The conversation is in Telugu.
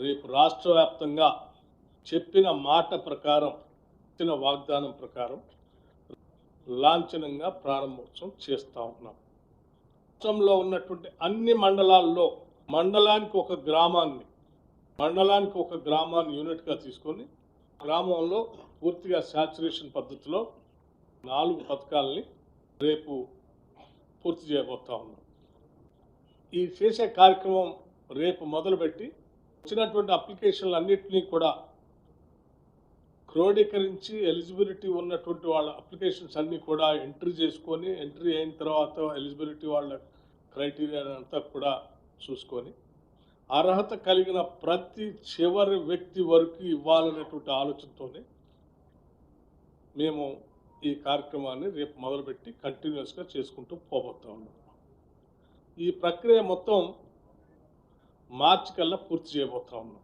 రేపు రాష్ట్ర వ్యాప్తంగా చెప్పిన మాట ప్రకారం, ఇచ్చిన వాగ్దానం ప్రకారం లాంఛనంగా ప్రారంభోత్సవం చేస్తూ ఉన్నాం. రాష్ట్రంలో ఉన్నటువంటి అన్ని మండలాల్లో మండలానికి ఒక గ్రామాన్ని యూనిట్గా తీసుకొని గ్రామంలో పూర్తిగా శాచురేషన్ పద్ధతిలో 4 పథకాలని రేపు పూర్తి చేయబోతా ఉన్నాం. ఈ చేసే కార్యక్రమం రేపు మొదలుపెట్టి వచ్చినటువంటి అప్లికేషన్లు అన్నింటినీ కూడా క్రోడీకరించి ఎలిజిబిలిటీ ఉన్నటువంటి వాళ్ళ అప్లికేషన్స్ అన్నీ కూడా ఎంట్రీ చేసుకొని, ఎంట్రీ అయిన తర్వాత ఎలిజిబిలిటీ వాళ్ళ క్రైటీరియా అంతా కూడా చూసుకొని అర్హత కలిగిన ప్రతి చివరి వ్యక్తి వరకు ఇవ్వాలనేటువంటి ఆలోచనతోనే మేము ఈ కార్యక్రమాన్ని రేపు మొదలుపెట్టి కంటిన్యూస్గా చేసుకుంటూ పోబోతా ఉన్నాం. ఈ ప్రక్రియ మొత్తం మార్చి కల్లా పూర్తి చేయబోతా ఉన్నాం.